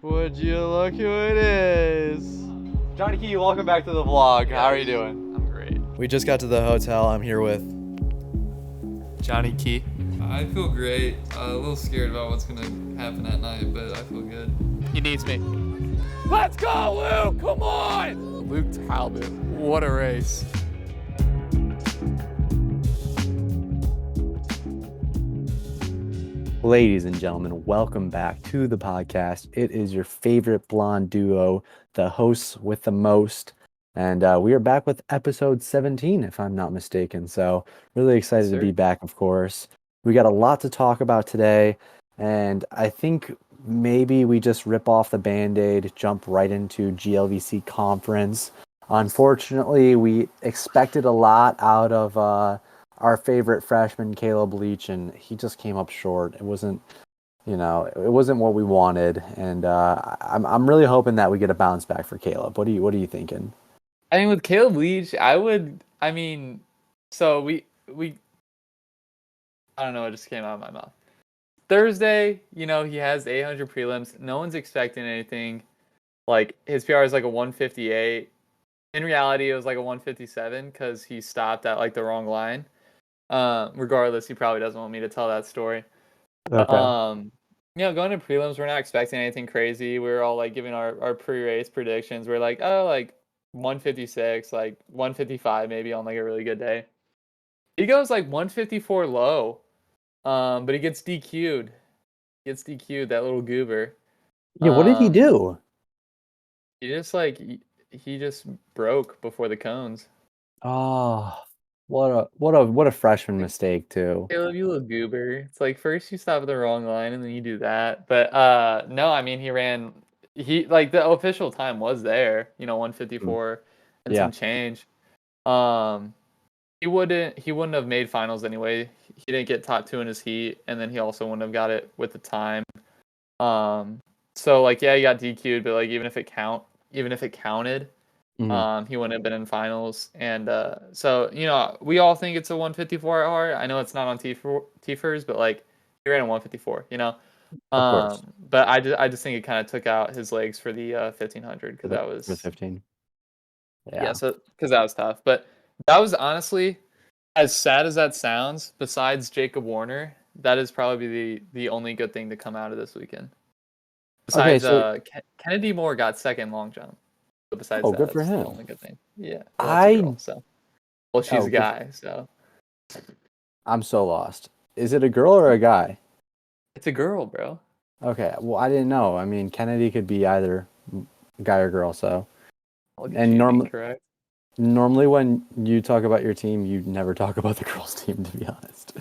Would you look who it is? Johnny Key, welcome back to the vlog. How are you doing? I'm great. We just got to the hotel. I'm here with Johnny Key. I feel great. A little scared about what's gonna happen at night, but I feel good. He needs me. Let's go, Luke! Come on! Luke Talbot. What a race. Ladies and gentlemen, welcome back to the podcast. It is your favorite blonde duo, the hosts with the most. And we are back with episode 17, if I'm not mistaken. So really excited to be back, of course. We got a lot to talk about today. And I think maybe we just rip off the Band-Aid, jump right into GLVC Conference. Unfortunately, we expected a lot out of our favorite freshman, Caleb Leach, and he just came up short. It wasn't what we wanted. And I'm really hoping that we get a bounce back for Caleb. What are you thinking? I mean, with Caleb Leach, so we I don't know what just came out of my mouth. Thursday, he has 800 prelims. No one's expecting anything. Like, his PR is like a 158. In reality, it was like a 157 because he stopped at like the wrong line. Regardless, he probably doesn't want me to tell that story. Okay. Going to prelims, we're not expecting anything crazy. We're all like giving our pre-race predictions. We're like, 156, like 155 maybe on like a really good day. He goes like 154 low, but he gets DQ'd. That little goober. Yeah, what did he do? He just broke before the cones. Oh, what a freshman mistake too. Caleb, you little goober. It's like first you stop at the wrong line and then you do that. But no, I mean the official time was there, 154 and some change. He wouldn't have made finals anyway. He didn't get top 2 in his heat, and then he also wouldn't have got it with the time. So like, yeah, he got DQ'd, but like even if it counted, he wouldn't have been in finals. And so we all think it's a 154 at heart. I know it's not on T-Fers, but like he ran a 154, Of course. But I just think it kind of took out his legs for the 1500 because that was 15. Yeah, so because that was tough. But that was honestly, as sad as that sounds, besides Jacob Warner, that is probably the only good thing to come out of this weekend. Besides, Kennedy Moore got second long jump. But besides that, good for that's him. the only good thing. Yeah, well, that's a girl, so. Well, she's a guy, so. I'm so lost. Is it a girl or a guy? It's a girl, bro. Okay, well, I didn't know. I mean, Kennedy could be either guy or girl, so. And normally when you talk about your team, you never talk about the girls' team, to be honest.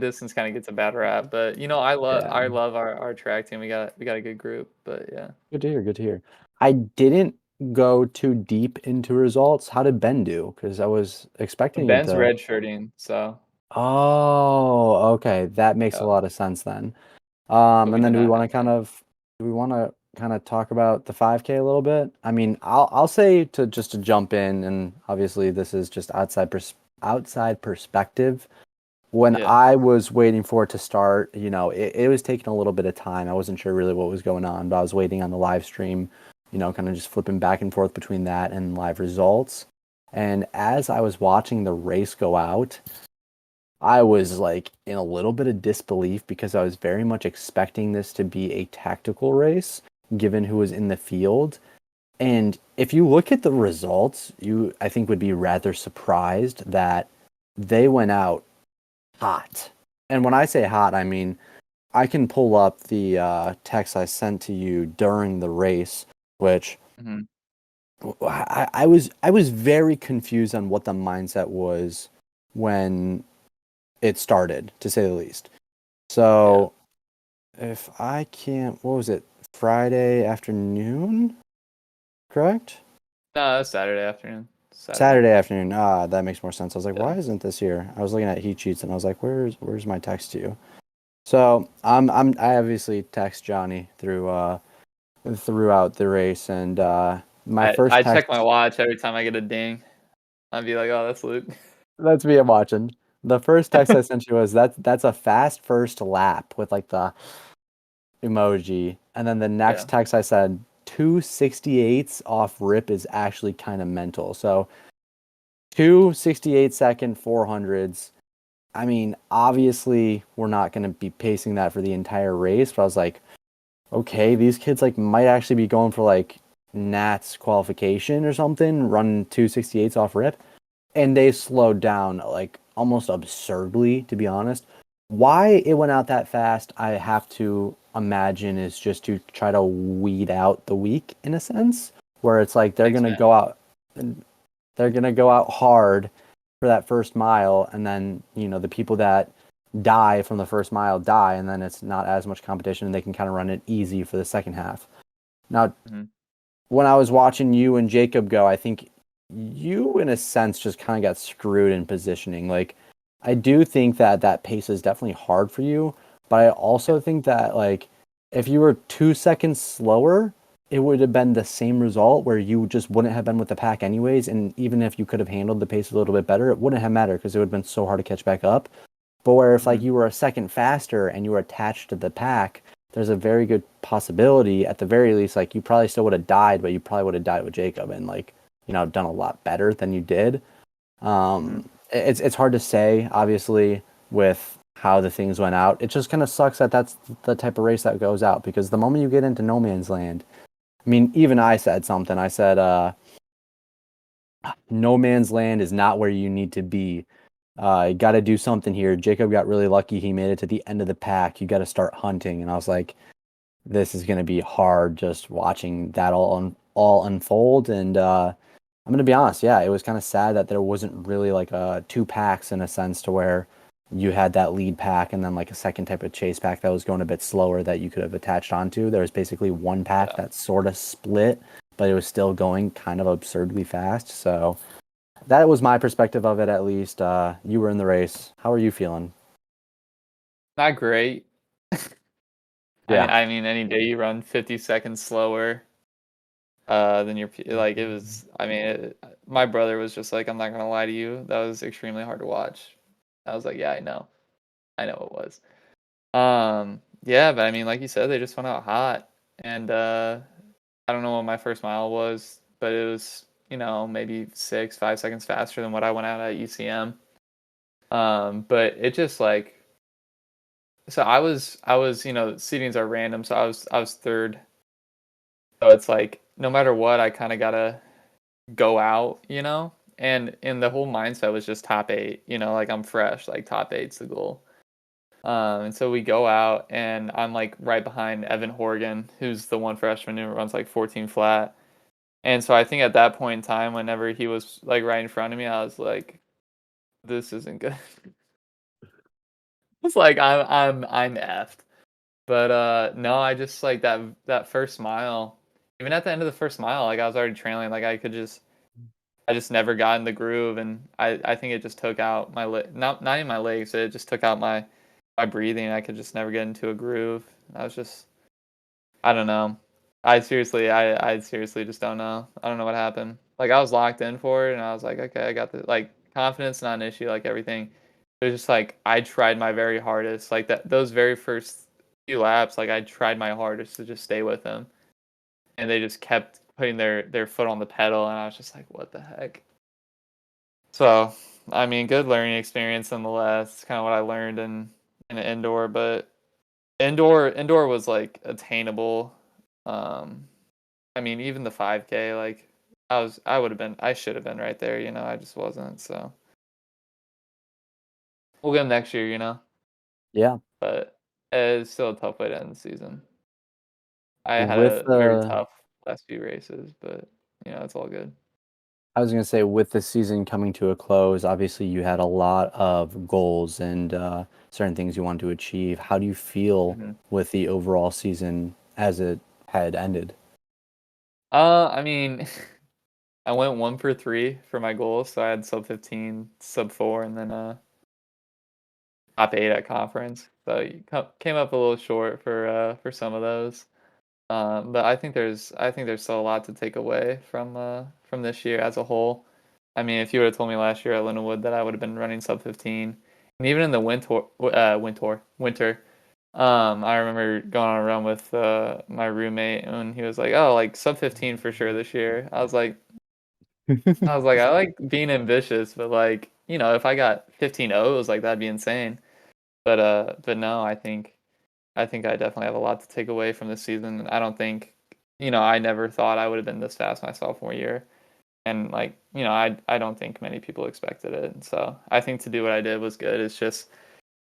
Distance kind of gets a bad rap, but I love our track team. We got a good group, but yeah. Good to hear. I didn't go too deep into results. How did Ben do? Because I was expecting Ben's redshirting, so. Oh, okay, that makes a lot of sense then. And then do we want to kind of talk about the 5K a little bit? I mean, I'll say to jump in, and obviously this is just outside perspective. When I was waiting for it to start, it was taking a little bit of time. I wasn't sure really what was going on, but I was waiting on the live stream, kind of just flipping back and forth between that and live results. And as I was watching the race go out, I was like in a little bit of disbelief because I was very much expecting this to be a tactical race, given who was in the field. And if you look at the results, I think would be rather surprised that they went out hot. And when I say hot, I mean, I can pull up the text I sent to you during the race, which I was very confused on what the mindset was when it started, to say the least. So if I can't, what was it? Friday afternoon? Correct? No, that's Saturday afternoon. Saturday afternoon. That makes more sense. I was like, why isn't this here? I was looking at heat sheets and I was like, where's my text to you? So I obviously text Johnny throughout the race, and I check my watch every time I get a ding. I'd be like, oh, that's Luke. That's me watching. The first text I sent you was that's a fast first lap with like the emoji. And then the next Yeah. text I said, 268s off rip is actually kind of mental. So 2 68-second 400s. I mean, obviously we're not going to be pacing that for the entire race, but I was like, okay, these kids like might actually be going for like Nats qualification or something, running 268s off rip. And they slowed down like almost absurdly, to be honest. Why it went out that fast, I have to imagine is just to try to weed out the weak in a sense, where it's like they're Thanks, gonna man. go out and they're gonna go out hard for that first mile, and then the people that die from the first mile die, and then it's not as much competition, and they can kind of run it easy for the second half. Now, Mm-hmm. when I was watching you and Jacob go, I think you, in a sense, just kind of got screwed in positioning. Like, I do think that pace is definitely hard for you, but I also think that, like, if you were 2 seconds slower, it would have been the same result where you just wouldn't have been with the pack anyways. And even if you could have handled the pace a little bit better, it wouldn't have mattered because it would have been so hard to catch back up. But where if, like, Mm-hmm. you were a second faster and you were attached to the pack, there's a very good possibility, at the very least, like you probably still would have died, but you probably would have died with Jacob and like, done a lot better than you did. Mm-hmm. It's hard to say, obviously, with how the things went out. It just kind of sucks that that's the type of race that goes out because the moment you get into no man's land, I mean, even I said something. I said, no man's land is not where you need to be. You got to do something here. Jacob got really lucky. He made it to the end of the pack. You got to start hunting. And I was like, this is going to be hard just watching that all unfold. And I'm going to be honest, yeah, it was kind of sad that there wasn't really like two packs in a sense to where you had that lead pack and then like a second type of chase pack that was going a bit slower that you could have attached onto. There was basically one pack that sort of split, but it was still going kind of absurdly fast. So that was my perspective of it, at least. You were in the race. How are you feeling? Not great. Yeah. I mean, any day you run 50 seconds slower than your like it was. I mean, my brother was just like, I'm not gonna lie to you, that was extremely hard to watch. I was like, yeah, I know it was. Yeah, but I mean, like you said, they just went out hot, and I don't know what my first mile was, but it was maybe 5 seconds faster than what I went out at UCM. But it just like so I was seatings are random, so I was third. So it's like no matter what, I kind of gotta go out, and the whole mindset was just top eight, like I'm fresh, like top eight's the goal. And so we go out, and I'm like right behind Evan Horgan, who's the one freshman who runs like 14 flat. And so I think at that point in time, whenever he was like right in front of me, I was like, "This isn't good." It's like I'm effed. But no, I just like that first mile. Even at the end of the first mile, like I was already trailing. Like I just never got in the groove, and I think it just took out my not even my legs. It just took out my breathing. I could just never get into a groove. I was just I don't know. I seriously just don't know. I don't know what happened. Like I was locked in for it, and I was like, okay, I got the like confidence not an issue. Like everything, it was just like I tried my very hardest. Like those very first few laps, like I tried my hardest to just stay with them, and they just kept putting their foot on the pedal, and I was just like, what the heck? So, I mean, good learning experience nonetheless. It's kind of what I learned in an indoor, but indoor was like attainable. Um, I mean, even the 5K, like I should have been right there. I just wasn't. So we'll get them next year. Yeah. But it's still a tough way to end the season. I had With a very tough last few races, but it's all good. I was going to say, with the season coming to a close, obviously you had a lot of goals and certain things you wanted to achieve. How do you feel hmm with the overall season as it had ended? I mean, I went 1 for 3 for my goals, so I had sub 15, sub 4, and then top 8 at conference. So you came up a little short for some of those. But I think there's still a lot to take away from this year as a whole. I mean, if you would have told me last year at Lindenwood that I would have been running sub 15, and even in the winter, I remember going on a run with my roommate, and he was like, "Oh, like sub 15 for sure this year." I like being ambitious, but like, if I got 15 O's, like that'd be insane. But no, I think I definitely have a lot to take away from this season. I don't think, I never thought I would have been this fast my sophomore year. And like, I don't think many people expected it. So I think to do what I did was good. It's just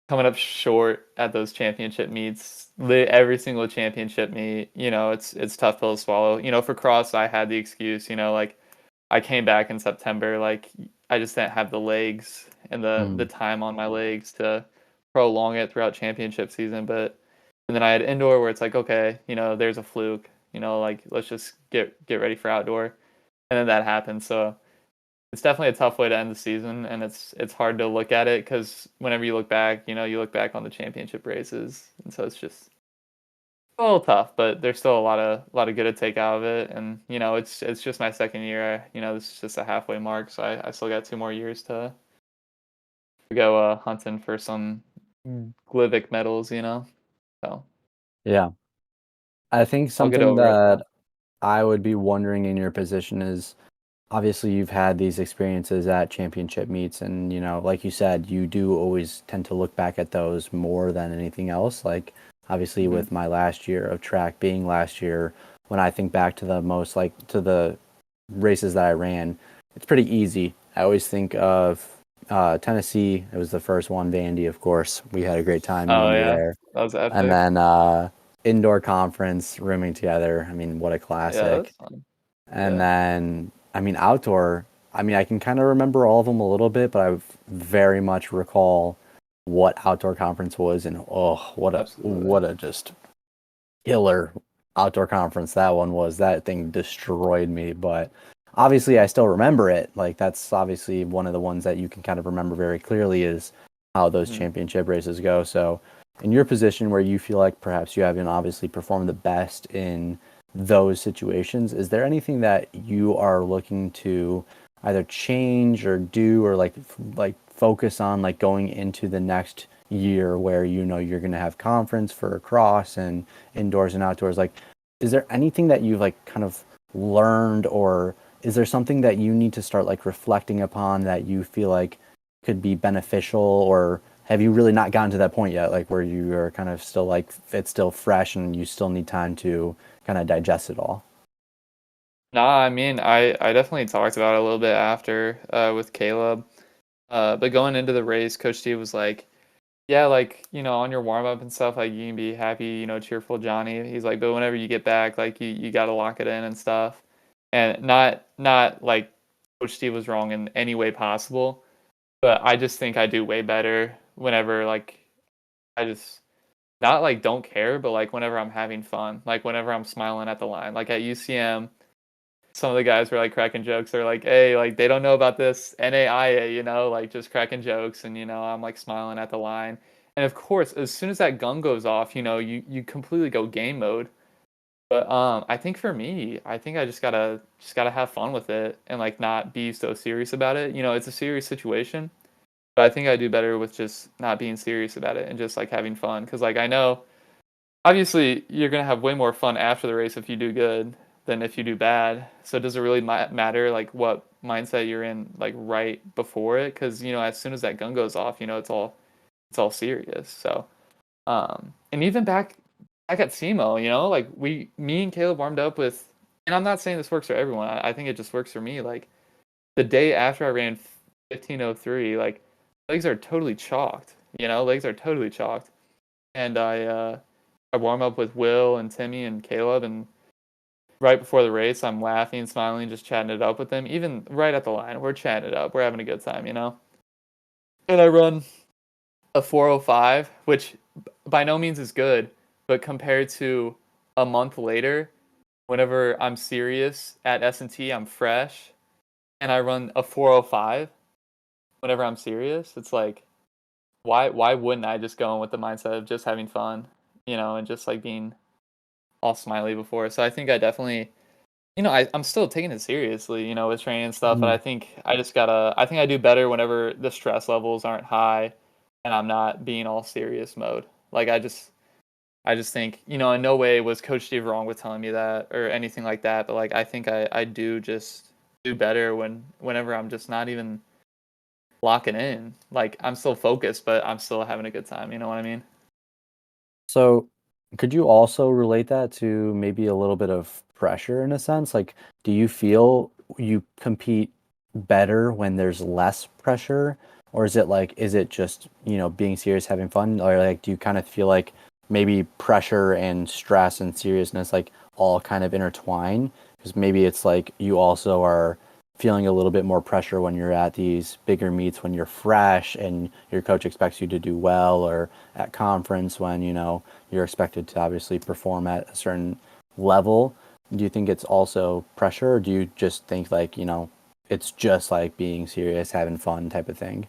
coming up short at those championship meets. Every single championship meet, it's tough pill to swallow. For cross, I had the excuse, like I came back in September, like I just didn't have the legs and the time on my legs to prolong it throughout championship season. And then I had indoor where it's like, okay, there's a fluke, like let's just get ready for outdoor. And then that happened. So it's definitely a tough way to end the season, and it's hard to look at it because whenever you look back, you look back on the championship races, and so it's just a little tough. But there's still a lot of good to take out of it, and it's just my second year. This is just a halfway mark, so I still got 2 more years to go hunting for some GLVC medals. So Yeah. I think I'll get something over it that though. I would be wondering in your position is obviously you've had these experiences at championship meets and like you said, you do always tend to look back at those more than anything else. Like obviously Hmm. with my last year of track being last year, when I think back to the races that I ran, it's pretty easy. I always think of Tennessee. It was the first one, Vandy, of course. We had a great time, me Oh and you yeah, there. that was And epic. then indoor conference, rooming together. I mean, what a Yeah, classic. that's fun. And Yeah. then, I mean, outdoor, I mean, I can kind of remember all of them a little bit, but I very much recall what outdoor conference was and oh, Absolutely. what a just killer outdoor conference that one was. That thing destroyed me, but obviously I still remember it. Like that's obviously one of the ones that you can kind of remember very clearly is how those Mhm. championship races go. So in your position where you feel like perhaps you haven't obviously performed the best in those situations, is there anything that you are looking to either change or do or like focus on like going into the next year where you're going to have conference for cross and indoors and outdoors, like is there anything that you've like kind of learned or is there something that you need to start like reflecting upon that you feel like could be beneficial, or have you really not gotten to that point yet, like where you are kind of still like it's still fresh and you still need time to kind of digest it all? Nah, I mean, I definitely talked about it a little bit after with Caleb. But going into the race, Coach Steve was like, "Yeah, like on your warm up and stuff, like you can be happy, cheerful Johnny." He's like, "But whenever you get back, like you got to lock it in and stuff." And not like Coach Steve was wrong in any way possible, but I just think I do way better whenever like I just not like don't care, but like whenever I'm having fun, like whenever I'm smiling at the line, like at UCM. Some of the guys were like cracking jokes. They're like, "Hey, like they don't know about this NAIA, like just cracking jokes." And I'm like smiling at the line. And of course, as soon as that gun goes off, you completely go game mode. But I think for me, I think I just gotta have fun with it and like not be so serious about it. It's a serious situation, but I think I do better with just not being serious about it and just like having fun. Because like I know obviously you're gonna have way more fun after the race if you do good than if you do bad. So does it really matter like what mindset you're in like right before it? Because as soon as that gun goes off, it's all serious. So and even back at SEMO, like me and Caleb warmed up with, and I'm not saying this works for everyone. I think it just works for me. Like the day after I ran 15:03, like legs are totally chalked. Legs are totally chalked, and I warm up with Will and Timmy and Caleb, and right before the race, I'm laughing, smiling, just chatting it up with them. Even right at the line, we're chatting it up. We're having a good time. And I run a 4:05, which by no means is good, but compared to a month later, whenever I'm serious at S&T, I'm fresh, and I run a 4:05 whenever I'm serious. It's like, why wouldn't I just go in with the mindset of just having fun, and just like being all smiley before. So I think I definitely, I'm still taking it seriously, with training and stuff. But Mm. I think I think I do better whenever the stress levels aren't high and I'm not being all serious mode. Like I just, I just think, in no way was Coach Steve wrong with telling me that or anything like that. But like, I think I do just do better whenever I'm just not even locking in. Like, I'm still focused, but I'm still having a good time. You know what I mean? So, could you also relate that to maybe a little bit of pressure in a sense? Like, do you feel you compete better when there's less pressure? Or is it just, being serious, having fun? Or like, do you kind of feel like maybe pressure and stress and seriousness like all kind of intertwine? Because maybe it's like you also are feeling a little bit more pressure when you're at these bigger meets when you're fresh and your coach expects you to do well, or at conference when you're expected to obviously perform at a certain level. Do you think it's also pressure, or do you just think like it's just like being serious, having fun type of thing?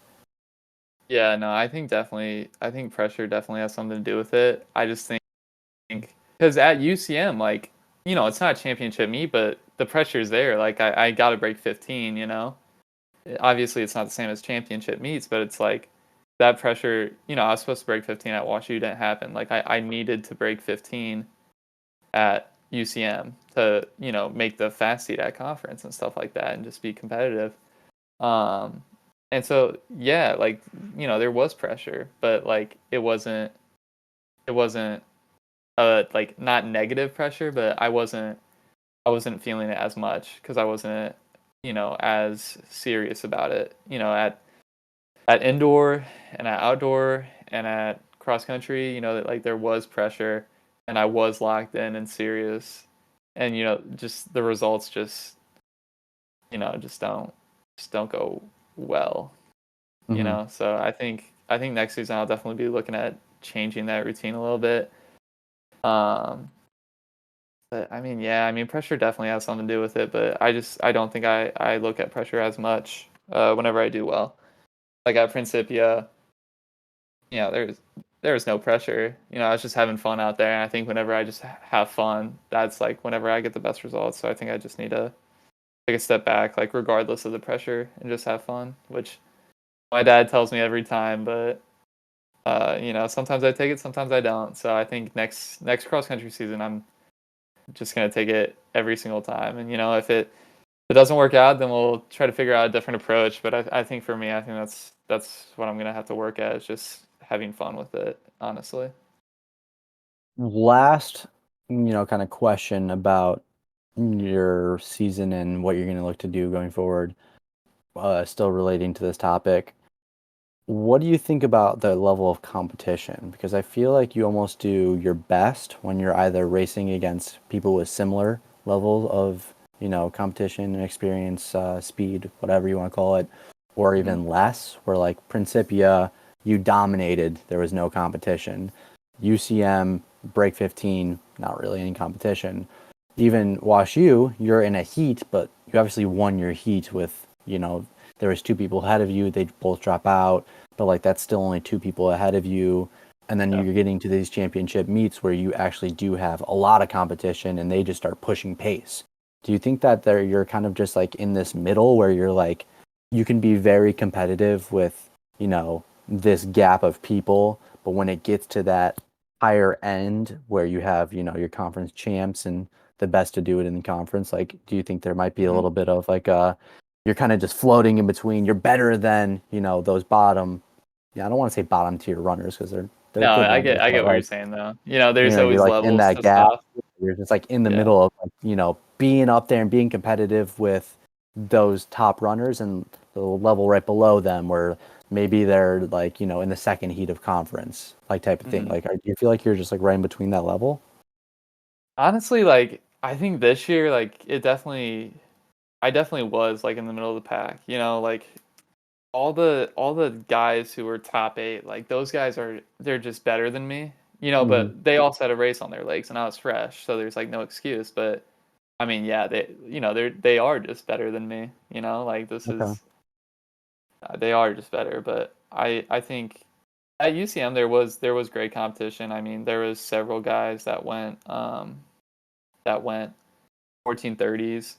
Yeah, no, I think pressure definitely has something to do with it. I just think because at UCM, like, it's not a championship meet, but the pressure's there. Like, I got to break 15, Obviously, it's not the same as championship meets, but it's like that pressure, I was supposed to break 15 at WashU, didn't happen. Like, I needed to break 15 at UCM to, make the fast seat at conference and stuff like that and just be competitive. Um, and so, yeah, like, there was pressure, but like, it wasn't like not negative pressure, but I wasn't feeling it as much because I wasn't, as serious about it. At indoor and at outdoor and at cross country, that like there was pressure and I was locked in and serious, and just the results just don't go well. Hmm. So I think next season I'll definitely be looking at changing that routine a little bit. Um, But I mean, yeah, I mean, pressure definitely has something to do with it, but I don't think I look at pressure as much whenever I do well. Like at Principia, there was no pressure. I was just having fun out there, and I think whenever I just have fun, that's like whenever I get the best results. So I think I just need to take a step back, like regardless of the pressure, and just have fun, which my dad tells me every time, but sometimes I take it, sometimes I don't. So I think next cross country season, I'm just gonna take it every single time. And if it doesn't work out, then we'll try to figure out a different approach. But I think for me, I think that's what I'm gonna have to work at, is just having fun with it, honestly. Last, kind of question about your season and what you're going to look to do going forward, still relating to this topic. What do you think about the level of competition? Because I feel like you almost do your best when you're either racing against people with similar level of, competition and experience, speed, whatever you want to call it, or Hmm. even less, where like Principia, you dominated, there was no competition. UCM, break 15, not really any competition. Even WashU, you're in a heat, but you obviously won your heat with, there was two people ahead of you, they both drop out, but like that's still only two people ahead of you. And then Yeah. you're getting to these championship meets where you actually do have a lot of competition and they just start pushing pace. Do you think that you're kind of just like in this middle where you're like you can be very competitive with, this gap of people, but when it gets to that higher end where you have, your conference champs and the best to do it in the conference, like do you think there might be a Hmm. little bit of like you're kind of just floating in between. You're better than, those bottom. Yeah, I don't want to say bottom tier runners because they're No, good I runners, get I but get what you're like, saying though. There's you're always like in levels that to gap. stuff. You're just like in the Yeah. middle of like, being up there and being competitive with those top runners and the level right below them where maybe they're like, in the second heat of conference, like type of thing. Hmm. Like, do you feel like you're just like right in between that level? Honestly, like I think this year, like I definitely was like in the middle of the pack. Like all the guys who were top eight, like those guys they're just better than me. Hmm. But they also had a race on their legs, and I was fresh, so there's like no excuse. But I mean, yeah, they are just better than me. Like this Okay. is they are just better. But I think at UCM there was great competition. I mean, there was several guys that went 14:30s.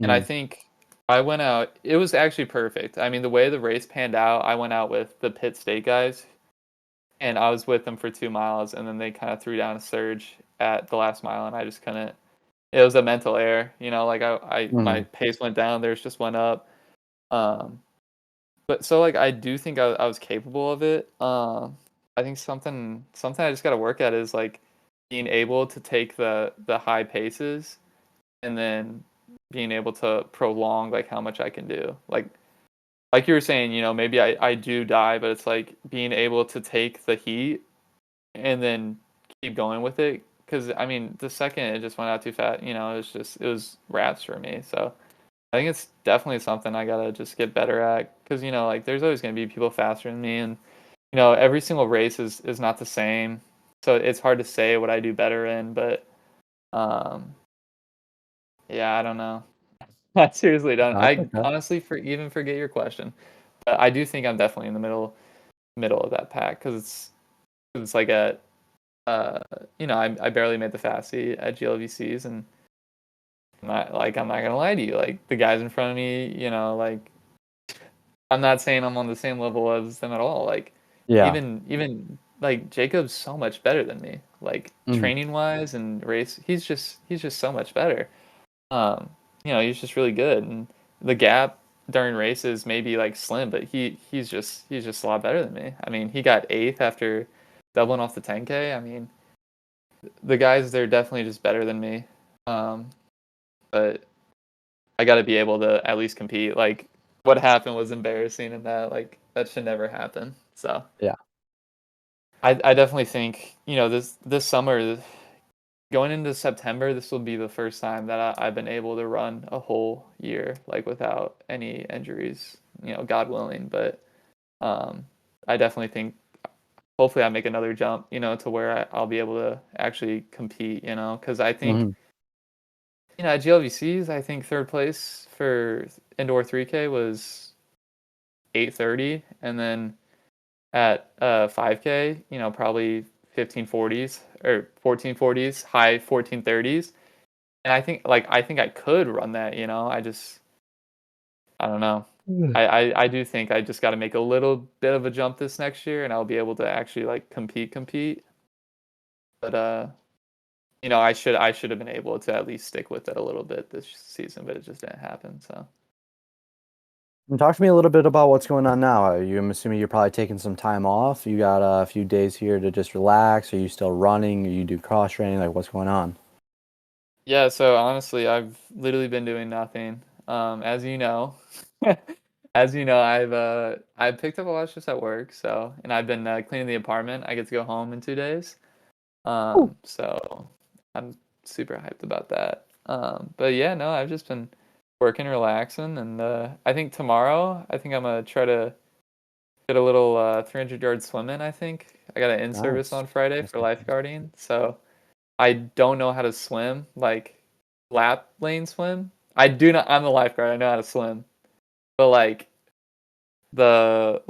And I Hmm. think I went out. It was actually perfect. I mean, the way the race panned out, I went out with the Pitt State guys, and I was with them for 2 miles, and then they kind of threw down a surge at the last mile, and I just couldn't. It was a mental error, like my pace went down, theirs just went up. But so like I do think I was capable of it. I think something I just got to work at is like being able to take the high paces and then being able to prolong like how much I can do. Like you were saying, maybe I do die, but it's like being able to take the heat and then keep going with it. Because I mean, the second it just went out too fast, it was wraps for me. So I think it's definitely something I gotta just get better at. Because like there's always gonna be people faster than me, and every single race is not the same. So it's hard to say what I do better in, but yeah, I don't know. I seriously don't. That's I okay. honestly forget your question, but I do think I'm definitely in the middle of that pack because it's like I barely made the Fasty at GLVCs, and I'm not gonna lie to you, like the guys in front of me, like I'm not saying I'm on the same level as them at all. Like Yeah. even like Jacob's so much better than me, like training wise and race. He's just so much better. Um, he's just really good, and the gap during races may be like slim, but he's just a lot better than me. I mean, he got eighth after doubling off the 10K. I mean, the guys they're definitely just better than me. But I got to be able to at least compete. Like what happened was embarrassing, and that should never happen. So Yeah. I definitely think this summer, going into September, this will be the first time that I've been able to run a whole year like without any injuries. God willing, but I definitely think hopefully I make another jump. To where I'll be able to actually compete. Because I think. At GLVCs, I think third place for indoor 3K was 8:30, and then at 5K, probably 15:40s or 14:40s, high 14:30s. And I think I could run that. I don't know. I do think I just got to make a little bit of a jump this next year, and I'll be able to actually like compete. But I should have been able to at least stick with it a little bit this season, but it just didn't happen. So. And talk to me a little bit about what's going on now. I'm assuming you're probably taking some time off. You got a few days here to just relax. Are you still running? Or you do cross training? Like, what's going on? Yeah, so honestly, I've literally been doing nothing. As you know, I've picked up a lot of shifts at work. So, and I've been cleaning the apartment. I get to go home in 2 days. So I'm super hyped about that. But yeah, no, I've just been working, relaxing, and I think tomorrow, I think I'm gonna try to get a little 300-yard swim in. I think I got an in-service Nice. on Friday for lifeguarding, so I don't know how to swim, like lap lane swim. I do not. I'm a lifeguard. I know how to swim, but like the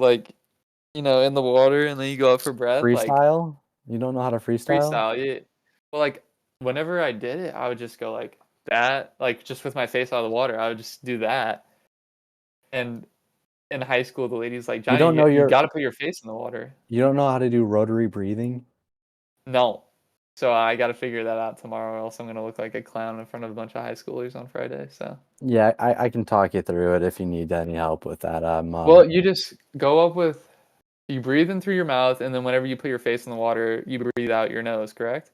in the water and then you go up for breath, like Freestyle? You don't know how to freestyle? freestyle. Yeah. Well, like whenever I did it, I would just go like that, like just with my face out of the water. I would just do that. And in high school, the lady's like, You Johnny, don't know you got to put your face in the water. you don't know how to do rotary breathing? No. So I got to figure that out tomorrow, or else I'm gonna look like a clown in front of a bunch of high schoolers on Friday. So. Yeah, I can talk you through it if you need any help with that. Well, you just go up with you breathe in through your mouth, and then whenever you put your face in the water, you breathe out your nose. Correct?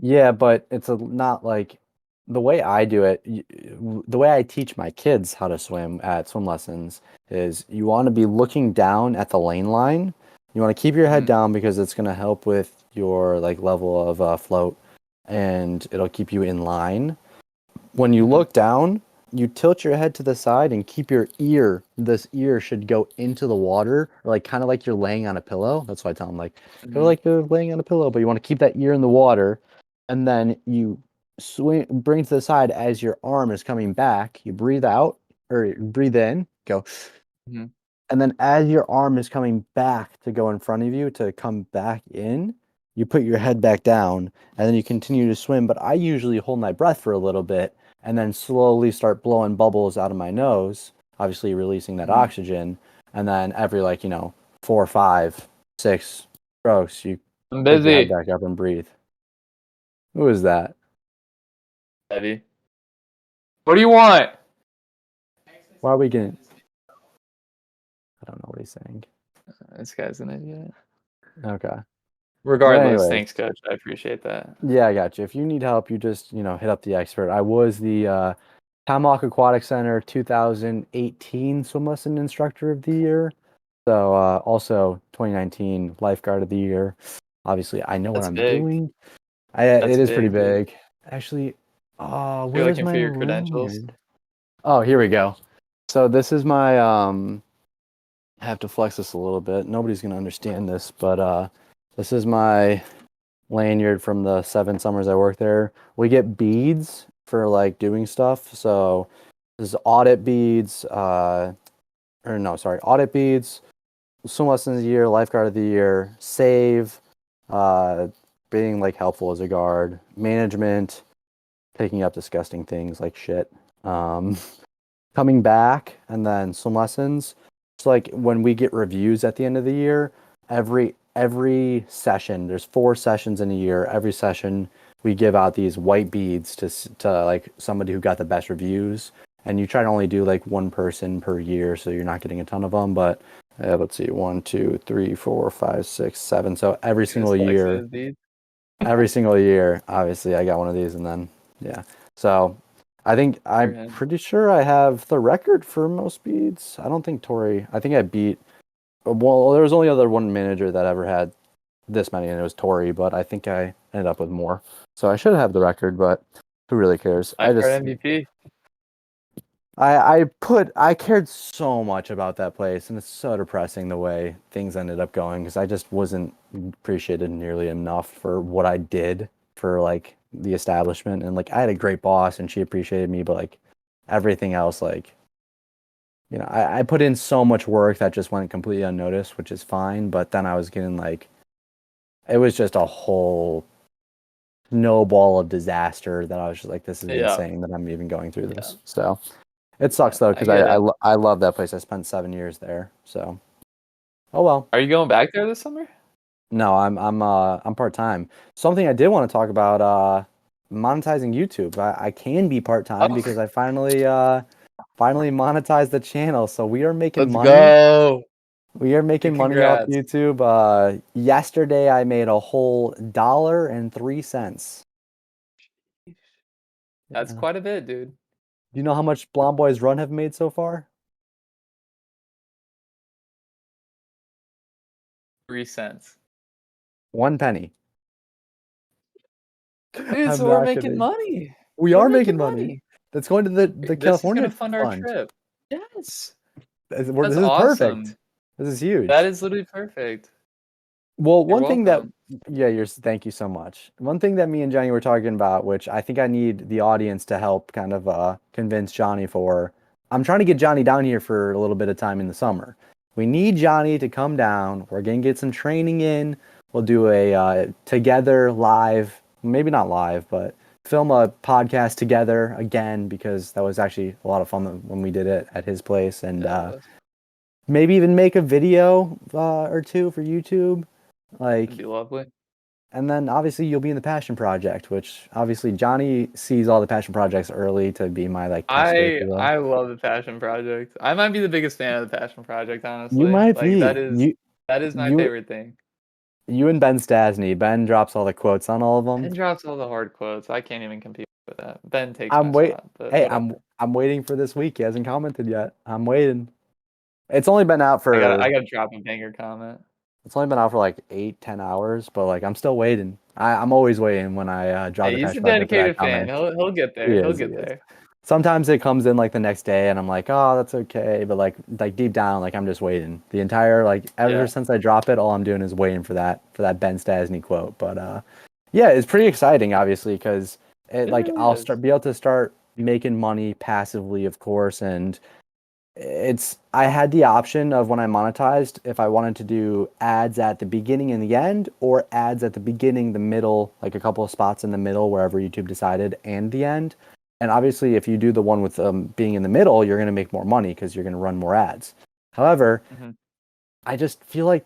Yeah, but it's not like the way I do it. The way I teach my kids how to swim at swim lessons is you want to be looking down at the lane line. You want to keep your head down because it's going to help with your like level of float, and it'll keep you in line. When you look down, you tilt your head to the side and keep your ear. This ear should go into the water, or like kind of like you're laying on a pillow. That's why I tell them like go like you're laying on a pillow, but you want to keep that ear in the water, and then you swing, bring to the side as your arm is coming back. You breathe out or breathe in, go, and then as your arm is coming back to go in front of you to come back in, you put your head back down, and then you continue to swim. But I usually hold my breath for a little bit and then slowly start blowing bubbles out of my nose, obviously releasing that oxygen. And then every 4, 5, 6, Gross, you I'm pick your head busy. back up and breathe. Who is that? Eddie. What do you want? Why are we getting... I don't know what he's saying. This guy's an idiot. Okay. Regardless, anyways. thanks, coach. I appreciate that. Yeah, I got you. If you need help, you just, hit up the expert. I was the Tomahawk Aquatic Center 2018 swim lesson instructor of the year. So also 2019 lifeguard of the year. Obviously, I know That's what I'm big. doing. That's It is pretty dude. big. Actually, You're where's looking for my your credentials. lanyard? Oh, here we go. So this is my I have to flex this a little bit. Nobody's gonna understand this, but this is my lanyard from the 7 summers I worked there. We get beads for like doing stuff. So this is audit beads, audit beads, swim lessons of the year, lifeguard of the year, save, being like helpful as a guard, management, picking up disgusting things like shit, coming back, and then swim lessons. So like when we get reviews at the end of the year, every session, there's 4 sessions in a year. Every session we give out these white beads to like somebody who got the best reviews, and you try to only do like 1 person per year, so you're not getting a ton of them. But let's see, 1, 2, 3, 4, 5, 6, 7. So every single year, obviously I got one of these, and then yeah. So I'm pretty sure I have the record for most beads. I don't think Tori. I think I beat. Well, there was only other one manager that ever had this many, and it was Tori. But I think I ended up with more. So I should have the record, but who really cares? MVP. I cared so much about that place, and it's so depressing the way things ended up going because I just wasn't appreciated nearly enough for what I did for like the establishment. And like I had a great boss and she appreciated me, but like everything else, like I put in so much work that just went completely unnoticed, which is fine. But then I was getting like it was just a whole snowball of disaster that I was just like, this is insane that I'm even going through this. So it sucks though, because I love that place. I spent 7 years there. So oh well. Are you going back there this summer? No, I'm part-time. Something I did want to talk about, monetizing YouTube. I can be part-time because I finally monetized the channel. So we are making money. Go. We are making money off YouTube. Yesterday I made a whole $1.03. That's quite a bit, dude. Do you know how much Blonde Boys Run have made so far? 3 cents. 1 penny. Dude, so we're making money. We are making money. That's going to the California This is gonna fund our trip. Yes. This is awesome. perfect. This is huge. That is literally perfect. Well, thank you so much. One thing that me and Johnny were talking about, which I think I need the audience to help kind of convince Johnny for. I'm trying to get Johnny down here for a little bit of time in the summer. We need Johnny to come down. We're going to get some training in. We'll do a together live, maybe not live, but film a podcast together again, because that was actually a lot of fun when we did it at his place. And maybe even make a video or 2 for YouTube. That'd be lovely. And then obviously you'll be in the Passion Project, which obviously Johnny sees all the Passion Projects early to be my like tester, if you will. I love the Passion Project. I might be the biggest fan of the Passion Project, honestly. You might be. That is my favorite thing. You and Ben Stasny. Ben drops all the quotes on all of them. Ben drops all the hard quotes. I can't even compete with that. Ben takes my spot. Hey, I'm waiting for this week. He hasn't commented yet. I'm waiting. It's only been out for. I gotta drop a banger comment. It's only been out for like 8-10 hours, but like I'm still waiting. I'm always waiting when I drop the Passion Project. He's a dedicated fan. He'll get there. He'll get there. Sometimes it comes in like the next day, and I'm like, oh, that's okay. But like deep down, like I'm just waiting. The entire ever since I drop it, all I'm doing is waiting for that Ben Stasny quote. But yeah, it's pretty exciting, obviously, because I'll be able to start making money passively, of course, and I had the option of when I monetized if I wanted to do ads at the beginning and the end, or ads at the beginning, the middle, like a couple of spots in the middle, wherever YouTube decided, and the end. And obviously, if you do the one with being in the middle, you're going to make more money because you're going to run more ads. However, I just feel like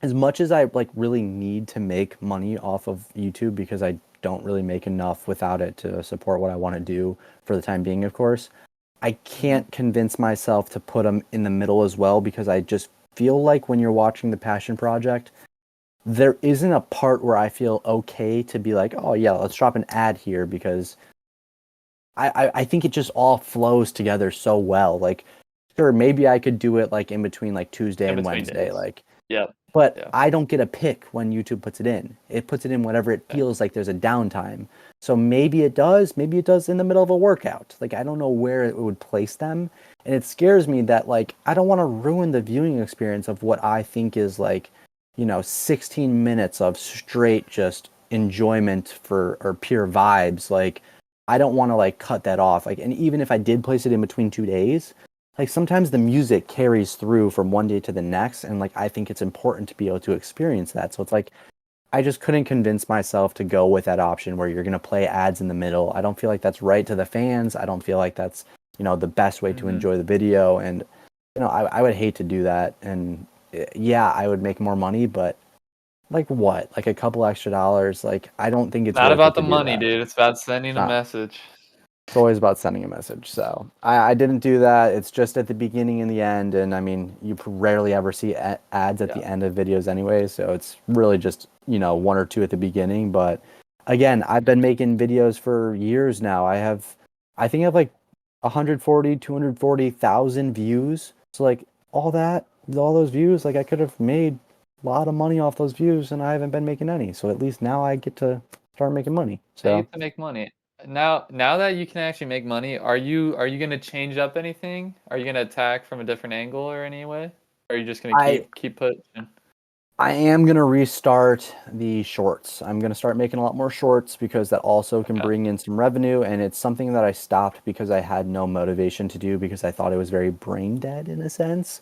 as much as I like really need to make money off of YouTube because I don't really make enough without it to support what I want to do for the time being, of course, I can't convince myself to put them in the middle as well because I just feel like when you're watching the passion project, there isn't a part where I feel okay to be like, oh yeah, let's drop an ad here because I think it just all flows together so well. Like, sure, maybe I could do it like in between like Tuesday In and between Wednesday, days. like, Yep. but Yeah. I don't get a pick when YouTube puts it in. It puts it in whenever it feels like there's a downtime. So maybe it does in the middle of a workout. Like I don't know where it would place them. And it scares me that like I don't want to ruin the viewing experience of what I think is like, 16 minutes of straight just enjoyment for or pure vibes. Like I don't want to like cut that off. Like and even if I did place it in between 2 days, like sometimes the music carries through from one day to the next and like I think it's important to be able to experience that. So it's like I just couldn't convince myself to go with that option where you're going to play ads in the middle. I don't feel like that's right to the fans. I don't feel like that's the best way to enjoy the video. And I would hate to do that. And yeah, I would make more money, but like what, like a couple extra dollars, like I don't think it's Not worth it about to the do money, that. dude. It's about sending a Not. message. It's always about sending a message. So I didn't do that. It's just at the beginning and the end. And I mean, you rarely ever see ads at the end of videos anyway. So it's really just, one or two at the beginning. But again, I've been making videos for years now. I think I have like 140, 240,000 views. So like all those views, like I could have made a lot of money off those views and I haven't been making any. So at least now I get to start making money. Now you So. get to make money. Now that you can actually make money, are you gonna change up anything? Are you gonna attack from a different angle or any way? Or are you just gonna I keep pushing? I am going to restart the shorts. I'm going to start making a lot more shorts because that also can Okay. bring in some revenue. And it's something that I stopped because I had no motivation to do because I thought it was very brain dead in a sense.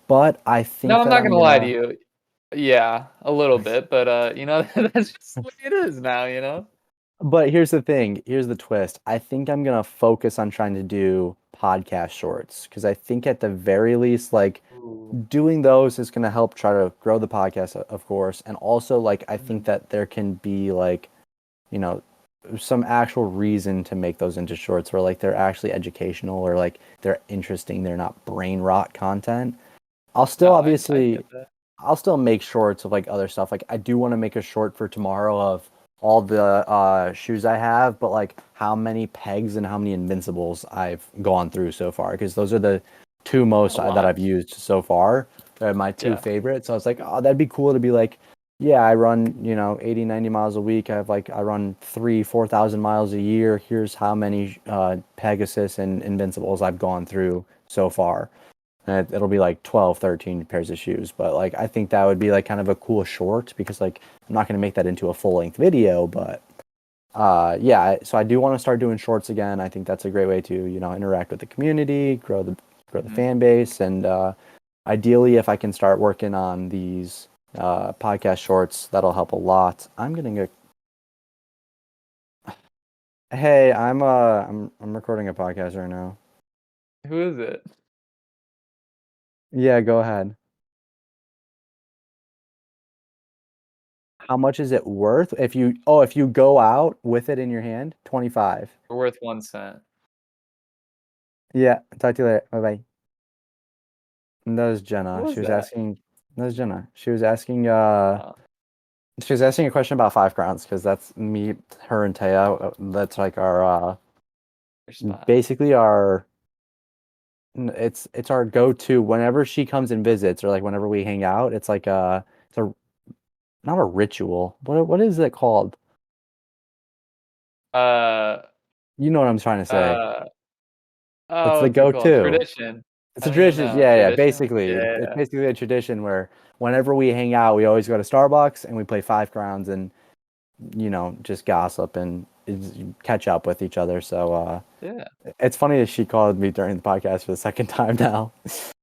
But I No, think I'm that not I'm gonna going lie to to. you. Yeah, a little bit, but that's just the way it is now. But here's the thing. Here's the twist. I think I'm going to focus on trying to do podcast shorts because I think at the very least, like, Ooh. doing those is going to help try to grow the podcast, of course. And also, like, I think that there can be, like, you know, some actual reason to make those into shorts where like they're actually educational or like they're interesting, they're not brain rot content. I'll still No, I obviously get that. I'll still make shorts of like other stuff. Like I do want to make a short for tomorrow of all the shoes I have, but like how many pegs and how many invincibles I've gone through so far because those are the two most A that lot. I've used so far. They're my two Yeah. favorites. So I was like, oh, that'd be cool to be like, yeah, I run, 80, 90 miles a week. I run 4,000 miles a year. Here's how many Pegasus and Invincibles I've gone through so far. And it'll be like 12, 13 pairs of shoes. But like, I think that would be like kind of a cool short because like, I'm not going to make that into a full length video, but yeah, so I do want to start doing shorts again. I think that's a great way to, interact with the community, grow the fan base. And ideally, if I can start working on these podcast shorts, that'll help a lot. I'm getting a. Hey, I'm recording a podcast right now. Who is it? Yeah, go ahead. How much is it worth if you go out with it in your hand? 25. We're worth 1 cent. Yeah, talk to you later. Bye bye. And that was Who Jenna. was that? That was Jenna. Uh, She was asking a question about 5 crowns because that's me, her, and Taya. That's like our your spot. basically our it's our go-to whenever she comes and visits or like whenever we hang out. It's like it's a not a ritual. What is it called? Uh, You know what I'm trying to say. uh, It's the what's it called? go-to. Tradition. It's I a don't even tradition. know. Yeah, yeah. Tradition? Basically, it's Yeah. basically a tradition where whenever we hang out, we always go to Starbucks and we play 5 crowns and just gossip and catch up with each other. So Yeah. it's funny that she called me during the podcast for the second time now,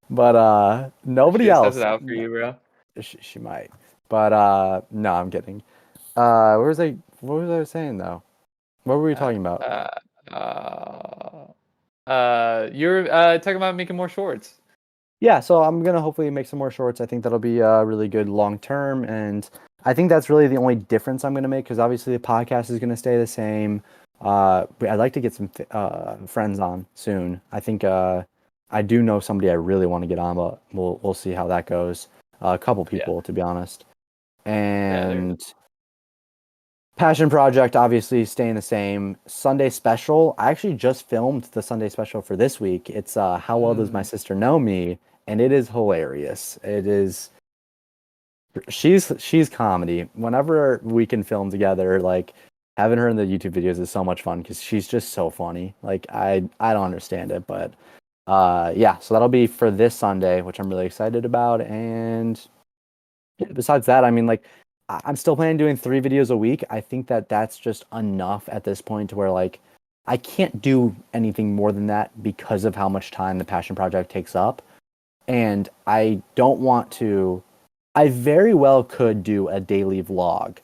but She nobody just has else. it out for you, bro. She might, but no, I'm kidding. What was I saying though? What were we Uh, talking about? you're talking about making more shorts. yeah, so I'm gonna hopefully make some more shorts. I think that'll be really good long term, and I think that's really the only difference I'm gonna make because obviously the podcast is gonna stay the same. But I'd like to get some friends on soon. I think I do know somebody I really want to get on, but we'll see how that goes. A couple people, to be honest, and. Passion project obviously staying the same. Sunday special. I actually just filmed the Sunday special for this week. It's How Well Does My Sister Know Me? And it is hilarious. It is she's comedy. Whenever we can film together, like having her in the YouTube videos is so much fun because she's just so funny. Like I don't understand it, but yeah, so that'll be for this Sunday, which I'm really excited about. And yeah, besides that, I mean, like, I'm still planning doing 3 videos a week. I think that that's just enough at this point to where, like, I can't do anything more than that because of how much time the passion project takes up. And I don't want to. I very well could do a daily vlog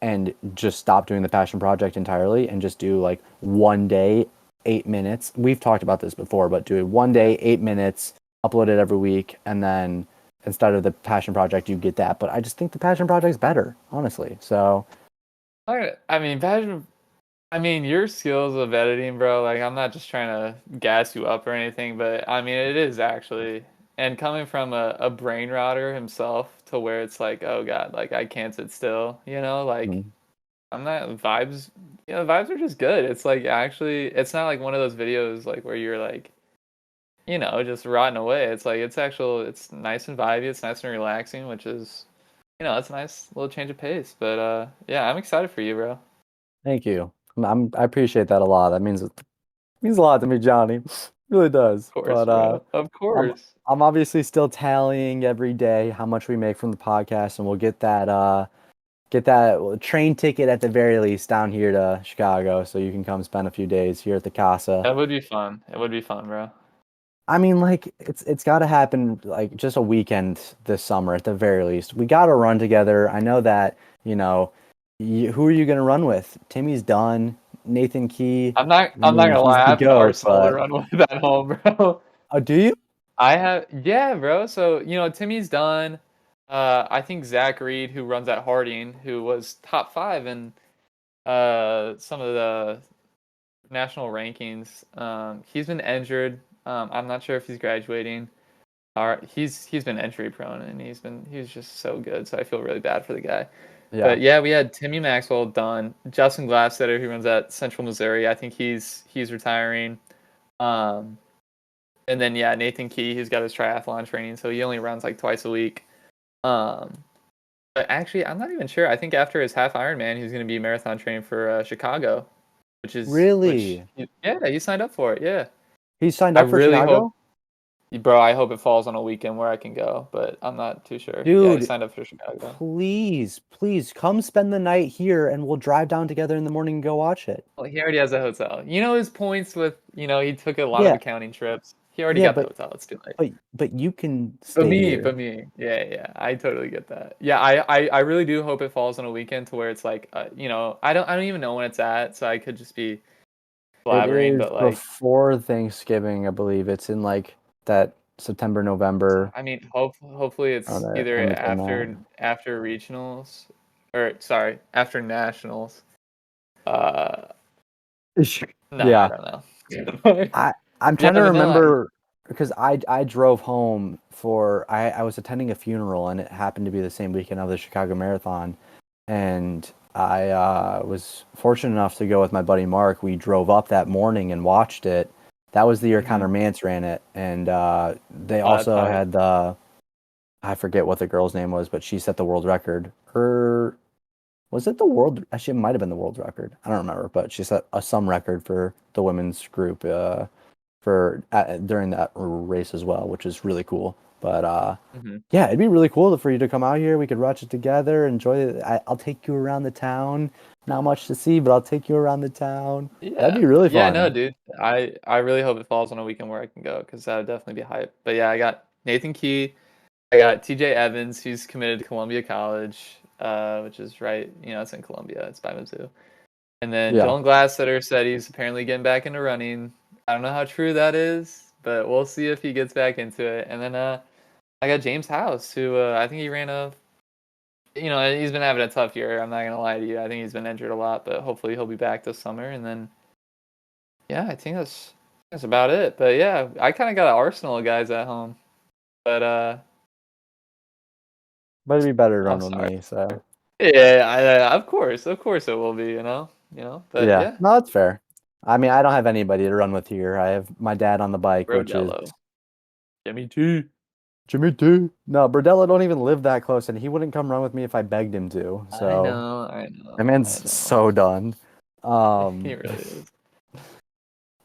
and just stop doing the passion project entirely and just do like one day, 8 minutes. We've talked about this before, but do it one day, 8 minutes, upload it every week, and then instead of the passion project, you get that. But I just think the passion project's better, honestly. So I mean, passion. I mean, your skills of editing, bro. Like, I'm not just trying to gas you up or anything, but I mean, it is actually. And coming from a brain rotter himself to where it's like, oh god, like I can't sit still. Like I'm not vibes. Vibes are just good. It's like actually, it's not like one of those videos like where you're like, just rotting away. It's like it's nice and vibey. It's nice and relaxing, which is, it's a nice little change of pace. But yeah, I'm excited for you, bro. thank you. I appreciate that a lot. That means a lot to me, Johnny. It really does. Of course, But bro. Of I'm course. I'm obviously still tallying every day how much we make from the podcast, and we'll get that train ticket at the very least down here to Chicago, so you can come spend a few days here at the Casa. That would be fun. It would be fun, bro. I mean, like it's got to happen like just a weekend this summer at the very least. We got to run together. I know that who are you gonna run with? Timmy's done. Nathan Key. I'm not. I I'm not mean, gonna he's lie. I the have an goat, arsenal to but run with at home, bro. oh, do you? I have. Yeah, bro. So Timmy's done. I think Zach Reed, who runs at Harding, who was top 5 in some of the national rankings. He's been injured. I'm not sure if he's graduating. He's been injury prone and he's just so good. So I feel really bad for the guy. Yeah. But yeah, we had Timmy Maxwell done. Justin Glasseter, who runs at Central Missouri, I think he's retiring. And then yeah, Nathan Key, who's got his triathlon training, so he only runs like twice a week. But actually, I'm not even sure. I think after his half Ironman, he's going to be marathon training for Chicago, Really? Yeah, he signed up for it. Yeah, He signed I up for really Chicago? hope, bro. I hope it falls on a weekend where I can go, but I'm not too sure. Yeah, he Dude, signed up for Chicago. please come spend the night here and we'll drive down together in the morning and go watch it. Well, he already has a hotel. His points with he took a lot of Yeah, accounting trips. He already yeah, got the but hotel. It's too late. but you can But stay me, here. but me, yeah, I totally get that. Yeah, I really do hope it falls on a weekend to where it's like, I don't even know when it's at, so I could just be It blabbering, is but like, before Thanksgiving, I believe. It's in like that September, November, I mean, hopefully it's either in between that. after regionals, or sorry, after nationals. Uh, no, I Yeah. don't know. I'm Yeah, trying to but no, remember because I drove home for I was attending a funeral and it happened to be the same weekend of the Chicago Marathon, and I was fortunate enough to go with my buddy Mark. We drove up that morning and watched it. That was the year Connor Mance ran it, and they oh, that's also hype. had I forget what the girl's name was, but she set the world record. Was it the world? Actually, it might have been the world record. I don't remember, but she set some record for the women's group for during that race as well, which is really cool. But yeah, it'd be really cool for you to come out here. We could watch it together, enjoy it. I'll take you around the town. Not much to see, but I'll take you around the town. That'd be really Yeah, fun. no, dude. I really hope it falls on a weekend where I can go because that would definitely be hype. But yeah, I got Nathan Key, I got TJ Evans, who's committed to Columbia College, which is right, it's in Columbia, it's by Mizzou. And then Yeah. Dylan Glasseter said he's apparently getting back into running. I don't know how true that is, but we'll see if he gets back into it. And then I got James House, who I think he ran a. He's been having a tough year. I'm not gonna lie to you. I think he's been injured a lot, but hopefully he'll be back this summer. And then, yeah, I think that's about it. But yeah, I kind of got an arsenal of guys at home. But But it'd be better to I'm run with sorry. me. So Yeah, of course it will be. But yeah, yeah, no, that's fair. I mean, I don't have anybody to run with here. I have my dad on the bike, which is Rodello, Jimmy T. Jimmy T. No, Burdella don't even live that close, and he wouldn't come run with me if I begged him to. I So know, that man's so done. He really is.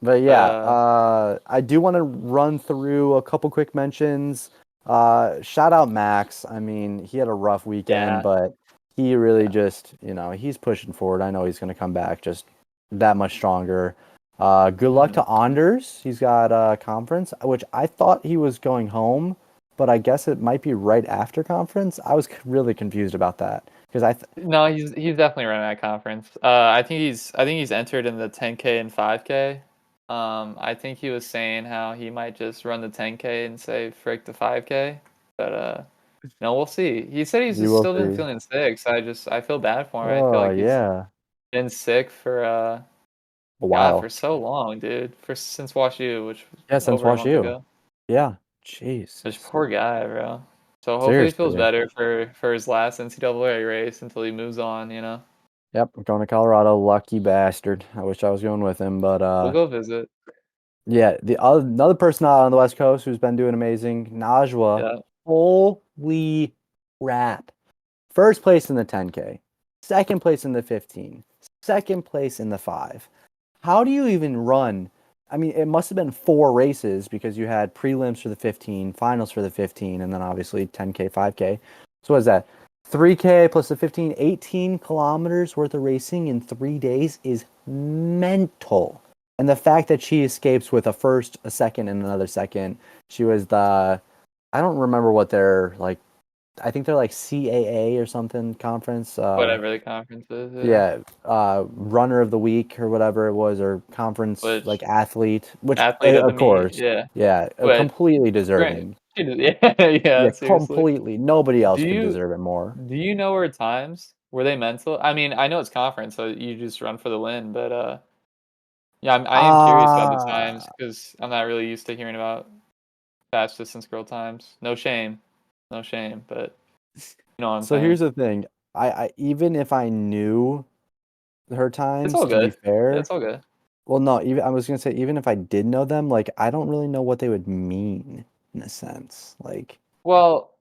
But But yeah, I do want to run through a couple quick mentions. Shout out Max. I mean, he had a rough weekend, Yeah. but he really just, he's pushing forward. I know he's going to come back just that much stronger. Good luck to Anders. He's got a conference, which I thought he was going home, but I guess it might be right after conference. I was really confused about that because no, he's definitely running that conference. I think he's entered in the 10K and 5K. I think he was saying how he might just run the 10K and say frick the 5K, but no, we'll see. He said he's you just will still been see. feeling sick, so I feel bad for him. I feel Oh like he's yeah, been sick for a God, while. for so long, dude. Since Wash U, which Yeah, was since over a Wash month U. ago. Yeah, This Jesus. poor guy, bro. So hopefully he feels Seriously. better for his last NCAA race until he moves on. Yep, I'm going to Colorado. Lucky bastard. I wish I was going with him, but We'll go visit. yeah. Another person out on the West Coast who's been doing amazing, Najwa. Yeah. Holy crap! First place in the 10K, second place in the 15, second place in the 5. How do you even run? I mean, it must have been 4 races because you had prelims for the 15, finals for the 15, and then obviously 10K, 5K. So what is that? 3K plus the 15, 18 kilometers worth of racing in 3 days is mental. And the fact that she escapes with a first, a second, and another second, she was I don't remember what they're like. I think they're like CAA or something conference. Whatever the conference is, Yeah, runner of the week or whatever it was, or conference Which like athlete, which athlete of the of meet, course, yeah. yeah, Which completely great. deserving. Yeah, yeah, Yeah, seriously. completely. Nobody Do else could you deserve it more. do you know her times? Were they mental? I mean, I know it's conference, so you just run for the win, but yeah, I am curious about the times Uh because I'm not really used to hearing about fast distance girl times. No shame, no shame, but you know what I'm so saying. here's the thing. I even if I knew her It's times, all to be good. Yeah, fair, it's all good. well, no, even I was gonna say even if I did know them, like I don't really know what they would mean in a sense. Like, Well,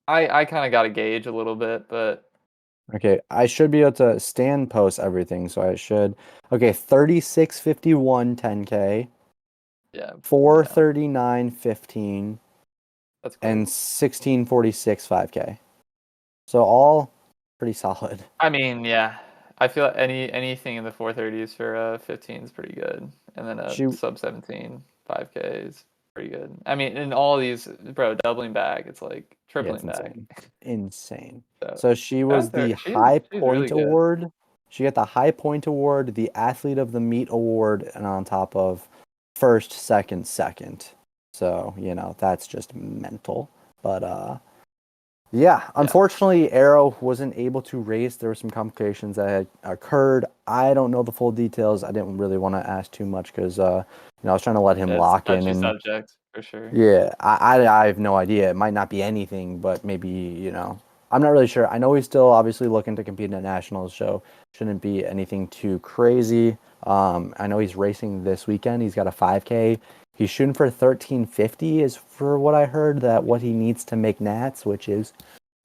I kind of got a gauge a little bit, but okay, I should be able to stand post everything, so I should. Okay, 36:51 10K, yeah, yeah, 4:39:15, that's quick. and 16:46 5K. So all pretty solid. I mean, yeah, I feel anything in the 430s for 15 is pretty good, and then a She sub 17 5K is pretty good. I mean, in all these, bro, doubling back, it's like Yeah, it's tripling back. insane. Insane. So So she shout was out to the her. high She's really point good. award. She got the high point award, the athlete of the meet award, and on top of first, second, second. So, that's just mental. But yeah, Yeah, unfortunately, Arrow wasn't able to race. There were some complications that had occurred. I don't know the full details. I didn't really want to ask too much because I was trying to let him it's a lock in, touchy and subject for sure. yeah, I have no idea. It might not be anything, but maybe, I'm not really sure. I know he's still obviously looking to compete in a nationals, so shouldn't be anything too crazy. I know he's racing this weekend. He's got a 5K. He's shooting for 1350 is for what I heard that what he needs to make nats, which is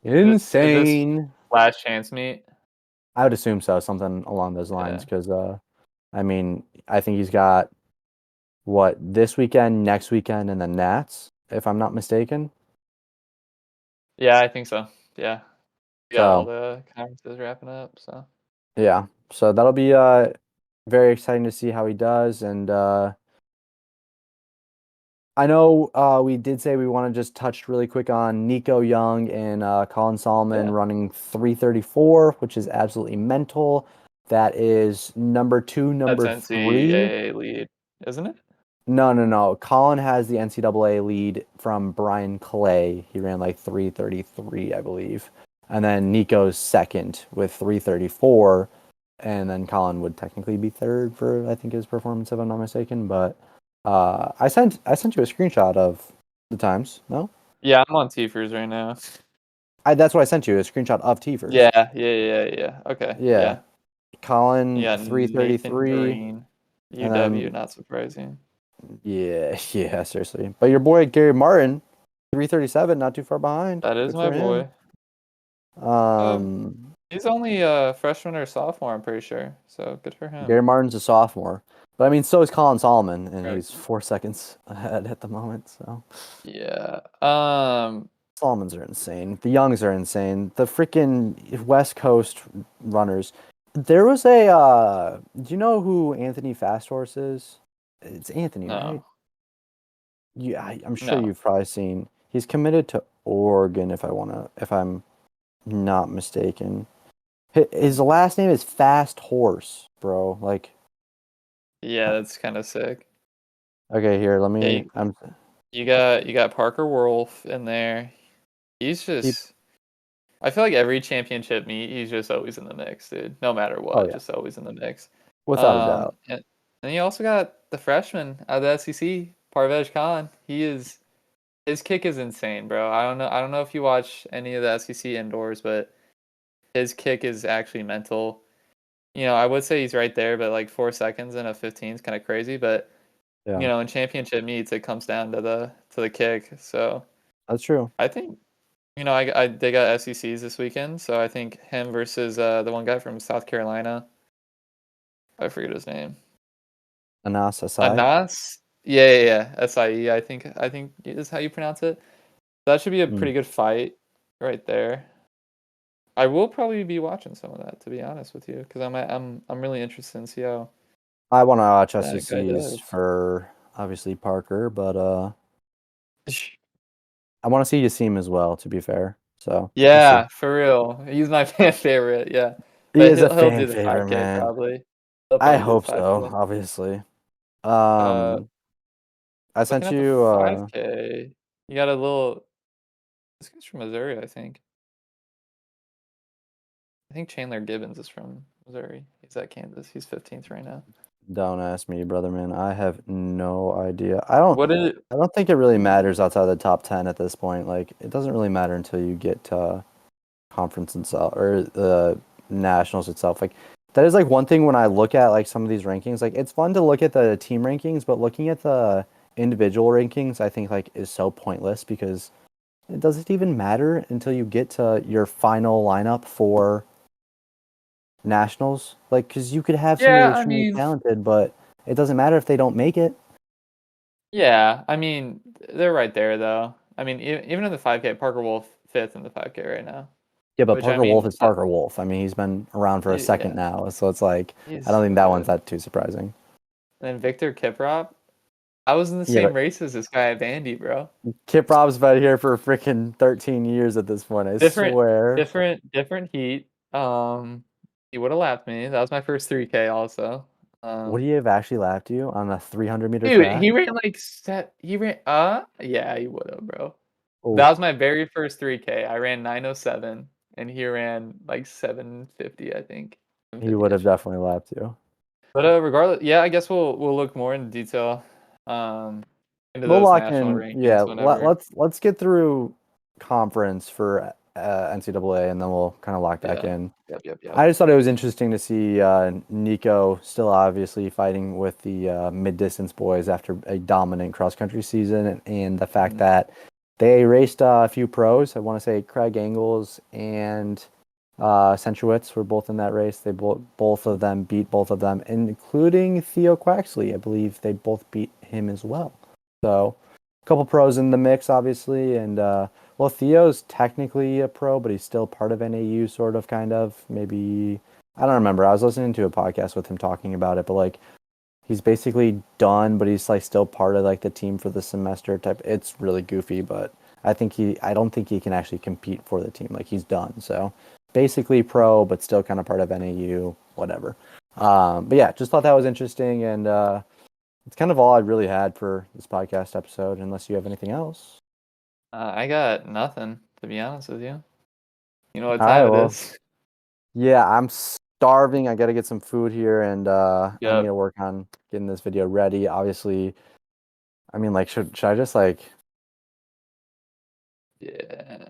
Is this insane. last chance meet? I would assume so, something along those lines, Yeah, because I mean, I think he's got what this weekend, next weekend, and then nats, if I'm not mistaken. yeah, I think so. Yeah, we got all So the conferences wrapping up, so. yeah, so that'll be very exciting to see how he does, and I know we did say we want to just touch really quick on Nico Young and Colin Solomon Yeah, running 334, which is absolutely mental. That is number 2, that's number 3. NCAA lead, isn't it? No. Colin has the NCAA lead from Brian Clay. He ran like 3:33, I believe. And then Nico's second with 3:34. And then Colin would technically be third for, I think, his performance, if I'm not mistaken. But I sent you a screenshot of the times. No? Yeah, I'm on Tifers right now. That's what I sent you, a screenshot of Tifers. Yeah. Okay. Yeah. Colin, Yeah, Nathan 3:33. Green. And UW, then, not surprising. yeah, seriously. But your boy, Gary Martin, 3:37, not too far behind. That is Good my for him. boy. He's only a freshman or sophomore, I'm pretty sure. So good for him. Gary Martin's a sophomore. But I mean, so is Colin Solomon, and Right. he's 4 seconds ahead at the moment. So Yeah. Solomons are insane. The Youngs are insane. The freaking West Coast runners. There was a. Do you know who Anthony Fasthorse is? It's Anthony, right? No. Yeah, I'm sure No. you've probably seen. He's committed to Oregon, if I'm not mistaken. His last name is Fast Horse, bro. Like, Yeah, that's kind of sick. okay, here, let Yeah, me. you got Parker Wolf in there. He's just I feel like every championship meet, he's just always in the mix, dude. No matter what, Oh yeah, just always in the mix. without a doubt. And you also got the freshman out of the SEC, Parvez Khan. His kick is insane, bro. I don't know if you watch any of the SEC indoors, but his kick is actually mental. I would say he's right there, but like 4 seconds in a 15 is kind of crazy. But Yeah, in championship meets, it comes down to the kick. So that's true. I think they got SECs this weekend, so I think him versus the one guy from South Carolina. I forget his name. Anas Asai. Anas. Yeah. SIE. I think is how you pronounce it. That should be a Mm. pretty good fight right there. I will probably be watching some of that, to be honest with you, because I'm really interested in see how I want to watch that guy SECs does. for obviously Parker, but I want to see Yasim as well. To be fair, so we'll see. Yeah, for real. He's my fan favorite. Yeah, He but is a he'll fan do the favorite, 5K man. probably. He'll I probably do the hope so. 5K. Obviously. Uh, I Looking sent at the you. 5K, you got a little. This guy's from Missouri, I think. I think Chandler Gibbons is from Missouri. He's at Kansas. He's 15th right now. Don't ask me, brother, man. I have no idea. What did it? I don't think it really matters outside of the top 10 at this point. Like, it doesn't really matter until you get to conference itself or the nationals itself. Like, that is like one thing when I look at like some of these rankings. Like, it's fun to look at the team rankings, but looking at the individual rankings, I think like is so pointless because it doesn't even matter until you get to your final lineup for nationals. Like, because you could have somebody Yeah, I extremely mean, talented, but it doesn't matter if they don't make it. yeah, I mean, they're right there though. I mean, even in the 5K, Parker Wolf fifth in the 5K right now. Yeah, but Which I Parker Wolf mean, is Parker Wolf. I mean, he's been around for a second yeah, now, so it's like I he's don't think so that one's good. that too surprising. And then Victor Kiprop, I was in the Yeah, same but race as this guy at Vandy, bro. Kip Rob's been here for freaking 13 years at this point. I Different, swear. different heat. He would have lapped me. That was my first 3K also. Would he have actually lapped you on a 300-meter Dude, track? he ran like yeah, he would have, bro. That Oh, was my very first 3K. I ran 907 and he ran like 750, I think. he would have 750-ish. definitely lapped you. But regardless, yeah, I guess we'll look more in detail um into We'll those lock national in. Yeah, rankings whenever. let's get through conference for NCAA, and then we'll kind of lock back Yeah. in. Yep. I just thought it was interesting to see Nico still obviously fighting with the mid-distance boys after a dominant cross-country season, and the fact Mhm. that they raced a few pros. I want to say Craig Engels and Centrowitz were both in that race. They both of them beat both of them, including Theo Quaxley. I believe they both beat him as well. So a couple pros in the mix, obviously, and well, Theo's technically a pro, but he's still part of NAU, sort of, kind of. Maybe I don't remember. I was listening to a podcast with him talking about it, but like he's basically done, but he's like still part of like the team for the semester type. It's really goofy, but I don't think he can actually compete for the team. Like he's done, so basically pro, but still kind of part of NAU, whatever. But yeah, just thought that was interesting, and It's kind of all I really had for this podcast episode, unless you have anything else. I got nothing, to be honest with you. You know what All right, time it well, is? yeah, I'm starving. I got to get some food here, and I need Yep. to work on getting this video ready. Obviously, I mean, like, should I just like? Yeah. Yes,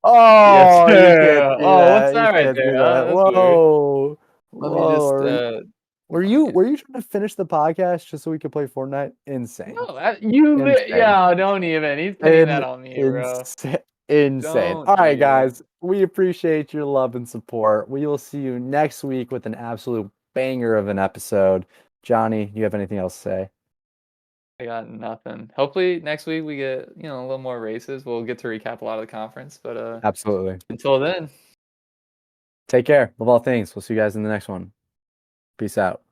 Oh, you can't sir. do Oh, what's that. You that right can't do there? that. That's weird. Whoa, Let me just whoa. Were you okay. were you trying to finish the podcast just so we could play Fortnite? Insane. No, you Insane. yeah, don't even. He's pinning that on me, bro. Insane. All Don't right, even. guys. We appreciate your love and support. We will see you next week with an absolute banger of an episode. Johnny, you have anything else to say? I got nothing. Hopefully next week we get, a little more races. We'll get to recap a lot of the conference, but Absolutely. until then. Take care. Love all things. We'll see you guys in the next one. Peace out.